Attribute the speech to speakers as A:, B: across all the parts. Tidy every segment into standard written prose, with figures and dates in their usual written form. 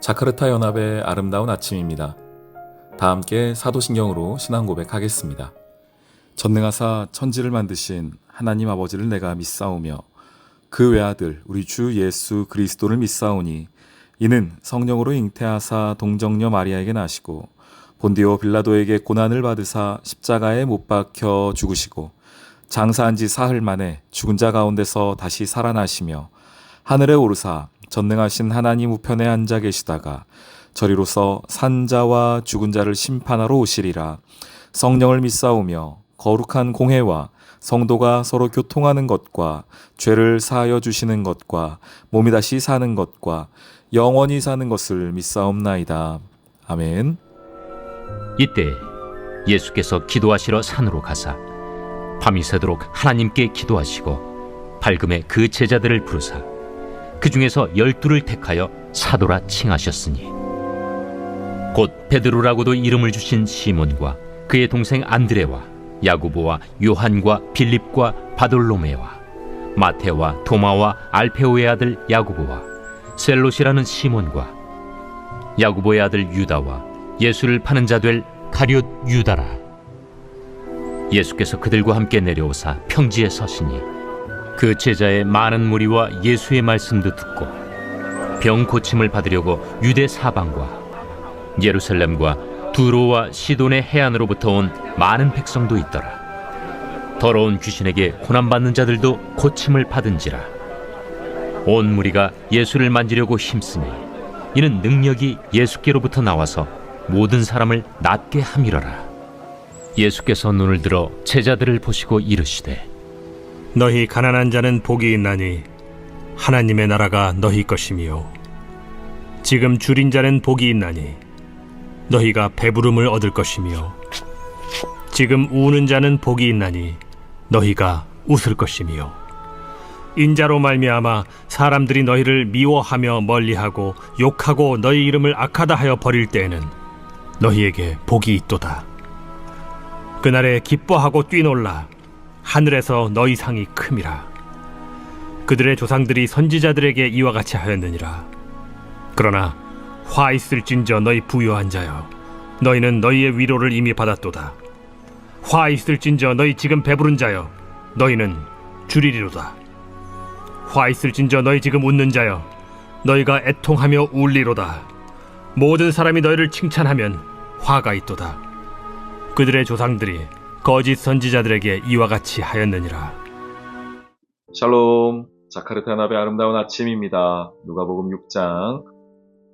A: 자카르타 연합의 아름다운 아침입니다. 다 함께 사도신경으로 신앙 고백하겠습니다. 전능하사 천지를 만드신 하나님 아버지를 내가 믿사오며 그 외아들 우리 주 예수 그리스도를 믿사오니 이는 성령으로 잉태하사 동정녀 마리아에게 나시고 본디오 빌라도에게 고난을 받으사 십자가에 못 박혀 죽으시고 장사한 지 사흘 만에 죽은 자 가운데서 다시 살아나시며 하늘에 오르사 전능하신 하나님 우편에 앉아 계시다가 저리로서 산자와 죽은 자를 심판하러 오시리라. 성령을 믿사오며 거룩한 공회와 성도가 서로 교통하는 것과 죄를 사하여 주시는 것과 몸이 다시 사는 것과 영원히 사는 것을 믿사옵나이다. 아멘.
B: 이때 예수께서 기도하시러 산으로 가사 밤이 새도록 하나님께 기도하시고 밝음에 그 제자들을 부르사 그 중에서 12를 택하여 사도라 칭하셨으니 곧 베드로라고도 이름을 주신 시몬과 그의 동생 안드레와 야고보와 요한과 빌립과 바돌로메와 마테와 도마와 알페오의 아들 야고보와 셀롯이라는 시몬과 야고보의 아들 유다와 예수를 파는 자 될 가룟 유다라. 예수께서 그들과 함께 내려오사 평지에 서시니 그 제자의 많은 무리와 예수의 말씀도 듣고 병 고침을 받으려고 유대 사방과 예루살렘과 두로와 시돈의 해안으로부터 온 많은 백성도 있더라. 더러운 귀신에게 고난받는 자들도 고침을 받은지라. 온 무리가 예수를 만지려고 힘쓰니 이는 능력이 예수께로부터 나와서 모든 사람을 낫게 함이러라. 예수께서 눈을 들어 제자들을 보시고 이르시되
C: 너희 가난한 자는 복이 있나니 하나님의 나라가 너희 것이며 지금 줄인 자는 복이 있나니 너희가 배부름을 얻을 것이며 지금 우는 자는 복이 있나니 너희가 웃을 것이며 인자로 말미암아 사람들이 너희를 미워하며 멀리하고 욕하고 너희 이름을 악하다 하여 버릴 때에는 너희에게 복이 있도다. 그날에 기뻐하고 뛰놀라. 하늘에서 너희 상이 큼이라. 그들의 조상들이 선지자들에게 이와 같이 하였느니라. 그러나 화 있을진저 너희 부요한 자여, 너희는 너희의 위로를 이미 받았도다. 화 있을진저 너희 지금 배부른 자여, 너희는 줄이리로다. 화 있을진저 너희 지금 웃는 자여, 너희가 애통하며 울리로다. 모든 사람이 너희를 칭찬하면 화가 있도다. 그들의 조상들이 거짓 선지자들에게 이와 같이 하였느니라.
A: 샬롬, 자카르타 연합의 아름다운 아침입니다. 누가복음 6장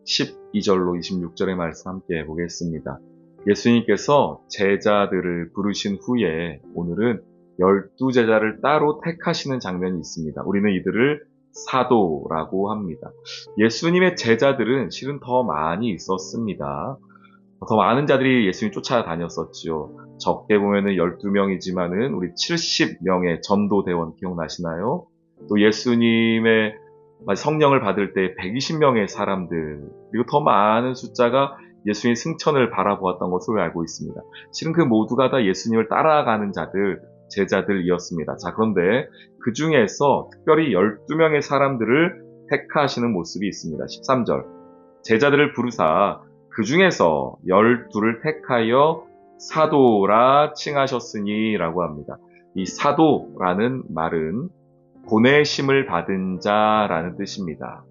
A: 12절로 26절의 말씀 함께 보겠습니다. 예수님께서 제자들을 부르신 후에 오늘은 12제자를 따로 택하시는 장면이 있습니다. 우리는 이들을 사도라고 합니다. 예수님의 제자들은 실은 더 많이 있었습니다. 더 많은 자들이 예수님 쫓아다녔었죠. 적게 보면은 12명이지만은 우리 70명의 전도대원 기억나시나요? 또 예수님의 성령을 받을 때 120명의 사람들, 그리고 더 많은 숫자가 예수님의 승천을 바라보았던 것으로 알고 있습니다. 실은 그 모두가 다 예수님을 따라가는 자들, 제자들이었습니다. 자, 그런데 그 중에서 특별히 12명의 사람들을 택하시는 모습이 있습니다. 13절. 제자들을 부르사 그 중에서 12를 택하여 사도라 칭하셨으니 라고 합니다. 이 사도라는 말은 보내심을 받은 자라는 뜻입니다.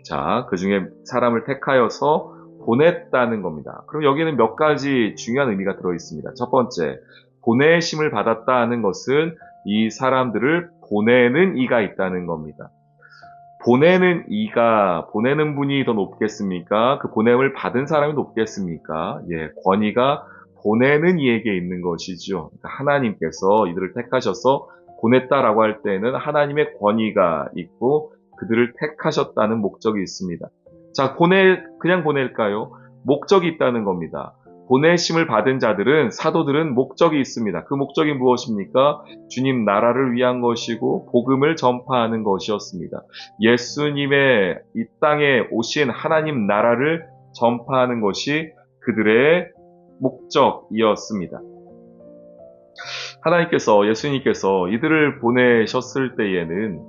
A: 자, 그 중에 사람을 택하여서 보냈다는 겁니다. 그럼 여기는 몇 가지 중요한 의미가 들어있습니다. 첫 번째, 보내심을 받았다는 것은 이 사람들을 보내는 이가 있다는 겁니다. 보내는 이가, 보내는 분이 더 높겠습니까? 그 보냄을 받은 사람이 높겠습니까? 예, 권위가 보내는 이에게 있는 것이죠. 그러니까 하나님께서 이들을 택하셔서 보냈다라고 할 때는 하나님의 권위가 있고 그들을 택하셨다는 목적이 있습니다. 자, 그냥 보낼까요? 목적이 있다는 겁니다. 보내심을 받은 자들은, 사도들은 목적이 있습니다. 그 목적이 무엇입니까? 주님 나라를 위한 것이고 복음을 전파하는 것이었습니다. 예수님의 이 땅에 오신 하나님 나라를 전파하는 것이 그들의 목적이었습니다. 하나님께서, 예수님께서 이들을 보내셨을 때에는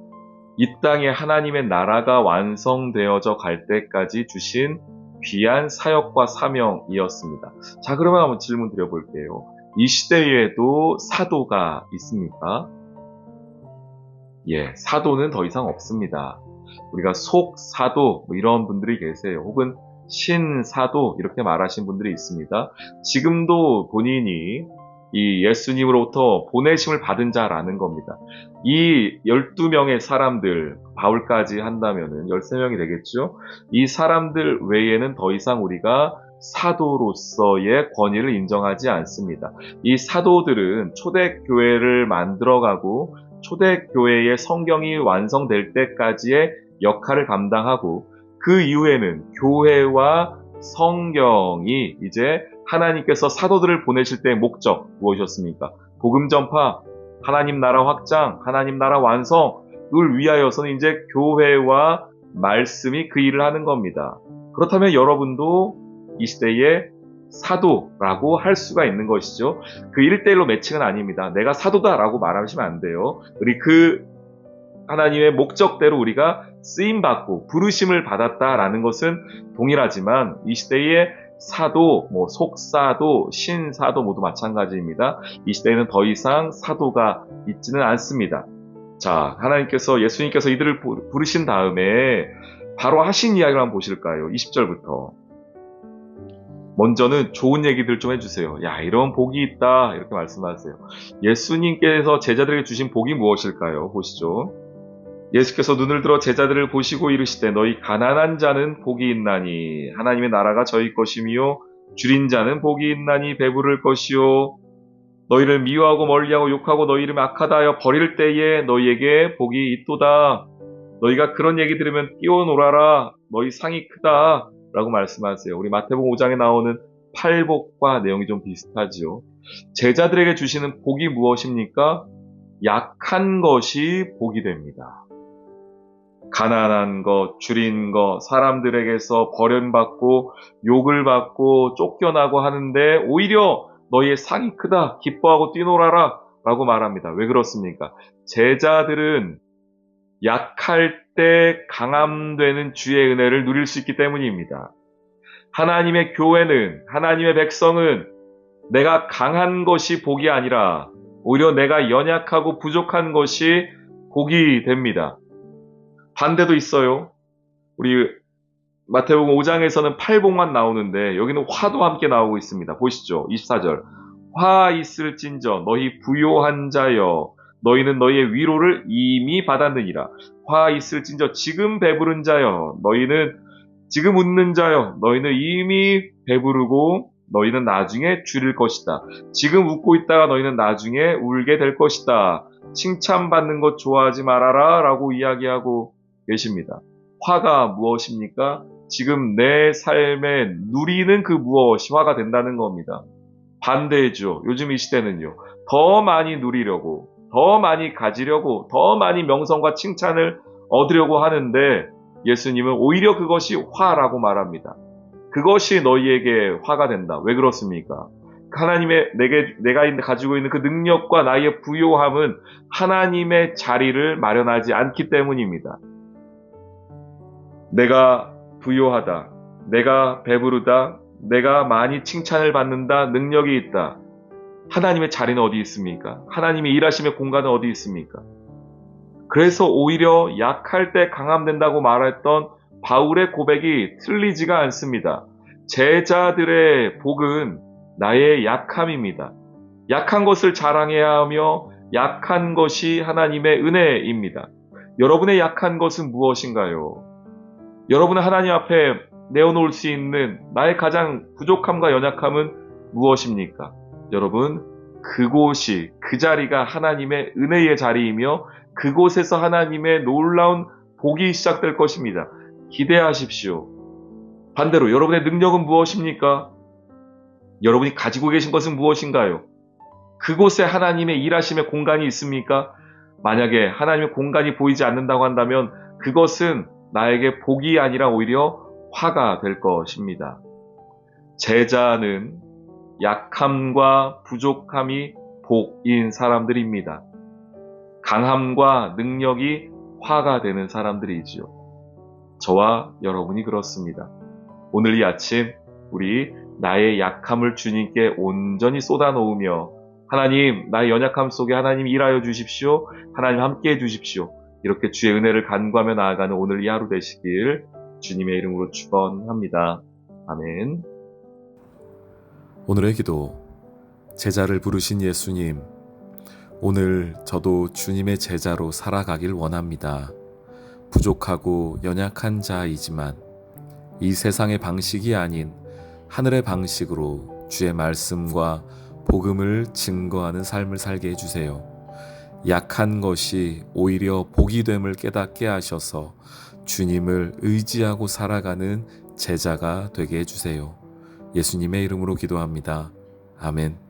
A: 이 땅에 하나님의 나라가 완성되어져 갈 때까지 주신 귀한 사역과 사명이었습니다. 자, 그러면 한번 질문 드려볼게요. 이 시대에도 사도가 있습니까? 예, 사도는 더 이상 없습니다. 우리가 속사도 뭐 이런 분들이 계세요. 혹은 신사도 이렇게 말하신 분들이 있습니다. 지금도 본인이 이 예수님으로부터 보내심을 받은 자라는 겁니다. 이 12명의 사람들, 바울까지 한다면은 13명이 되겠죠? 이 사람들 외에는 더 이상 우리가 사도로서의 권위를 인정하지 않습니다. 이 사도들은 초대교회를 만들어가고 초대교회의 성경이 완성될 때까지의 역할을 감당하고 그 이후에는 교회와 성경이 이제 하나님께서 사도들을 보내실 때의 목적 무엇이었습니까? 복음 전파, 하나님 나라 확장, 하나님 나라 완성을 위하여서는 이제 교회와 말씀이 그 일을 하는 겁니다. 그렇다면 여러분도 이 시대에 사도라고 할 수가 있는 것이죠. 그 1대1로 매칭은 아닙니다. 내가 사도다라고 말하시면 안 돼요. 우리 그 하나님의 목적대로 우리가 쓰임받고 부르심을 받았다라는 것은 동일하지만 이 시대의 사도, 속사도, 신사도 모두 마찬가지입니다. 이 시대에는 더 이상 사도가 있지는 않습니다. 자, 하나님께서, 예수님께서 이들을 부르신 다음에 바로 하신 이야기를 한번 보실까요? 20절부터. 먼저는 좋은 얘기들 좀 해주세요. 야, 이런 복이 있다. 이렇게 말씀하세요. 예수님께서 제자들에게 주신 복이 무엇일까요? 보시죠. 예수께서 눈을 들어 제자들을 보시고 이르시되 너희 가난한 자는 복이 있나니 하나님의 나라가 저희 것이며 줄인 자는 복이 있나니 배부를 것이요 너희를 미워하고 멀리하고 욕하고 너희 이름을 악하다 하여 버릴 때에 너희에게 복이 있도다. 너희가 그런 얘기 들으면 뛰어놀아라. 너희 상이 크다. 라고 말씀하세요. 우리 마태복음 5장에 나오는 팔복과 내용이 좀 비슷하지요. 제자들에게 주시는 복이 무엇입니까? 약한 것이 복이 됩니다. 가난한 것, 줄인 것, 사람들에게서 버림받고 욕을 받고 쫓겨나고 하는데 오히려 너희의 상이 크다, 기뻐하고 뛰놀아라 라고 말합니다. 왜 그렇습니까? 제자들은 약할 때 강함되는 주의 은혜를 누릴 수 있기 때문입니다. 하나님의 교회는, 하나님의 백성은 내가 강한 것이 복이 아니라 오히려 내가 연약하고 부족한 것이 복이 됩니다. 반대도 있어요. 우리 마태복음 5장에서는 팔복만 나오는데 여기는 화도 함께 나오고 있습니다. 보시죠. 24절. 화 있을진저 너희 부요한 자여 너희는 너희의 위로를 이미 받았느니라. 화 있을진저 지금 배부른 자여 너희는 지금 웃는 자여 너희는 이미 배부르고 너희는 나중에 줄일 것이다. 지금 웃고 있다가 너희는 나중에 울게 될 것이다. 칭찬받는 것 좋아하지 말아라 라고 이야기하고 계십니다. 화가 무엇입니까? 지금 내 삶에 누리는 그 무엇이 화가 된다는 겁니다. 반대죠. 요즘 이 시대는요. 더 많이 누리려고, 더 많이 가지려고, 더 많이 명성과 칭찬을 얻으려고 하는데 예수님은 오히려 그것이 화라고 말합니다. 그것이 너희에게 화가 된다. 왜 그렇습니까? 하나님의 내가 가지고 있는 그 능력과 나의 부요함은 하나님의 자리를 마련하지 않기 때문입니다. 내가 부요하다, 내가 배부르다, 내가 많이 칭찬을 받는다, 능력이 있다. 하나님의 자리는 어디 있습니까? 하나님의 일하심의 공간은 어디 있습니까? 그래서 오히려 약할 때 강함된다고 말했던 바울의 고백이 틀리지가 않습니다. 제자들의 복은 나의 약함입니다. 약한 것을 자랑해야 하며 약한 것이 하나님의 은혜입니다. 여러분의 약한 것은 무엇인가요? 여러분은 하나님 앞에 내어놓을 수 있는 나의 가장 부족함과 연약함은 무엇입니까? 여러분, 그곳이, 그 자리가 하나님의 은혜의 자리이며 그곳에서 하나님의 놀라운 복이 시작될 것입니다. 기대하십시오. 반대로 여러분의 능력은 무엇입니까? 여러분이 가지고 계신 것은 무엇인가요? 그곳에 하나님의 일하심의 공간이 있습니까? 만약에 하나님의 공간이 보이지 않는다고 한다면 그것은 나에게 복이 아니라 오히려 화가 될 것입니다. 제자는 약함과 부족함이 복인 사람들입니다. 강함과 능력이 화가 되는 사람들이지요. 저와 여러분이 그렇습니다. 오늘 이 아침 우리 나의 약함을 주님께 온전히 쏟아놓으며 하나님, 나의 연약함 속에 하나님 일하여 주십시오. 하나님 함께해 주십시오. 이렇게 주의 은혜를 간구하며 나아가는 오늘 이 하루 되시길 주님의 이름으로 축원합니다. 아멘.
D: 오늘의 기도. 제자를 부르신 예수님, 오늘 저도 주님의 제자로 살아가길 원합니다. 부족하고 연약한 자이지만 이 세상의 방식이 아닌 하늘의 방식으로 주의 말씀과 복음을 증거하는 삶을 살게 해주세요. 약한 것이 오히려 복이 됨을 깨닫게 하셔서 주님을 의지하고 살아가는 제자가 되게 해주세요. 예수님의 이름으로 기도합니다. 아멘.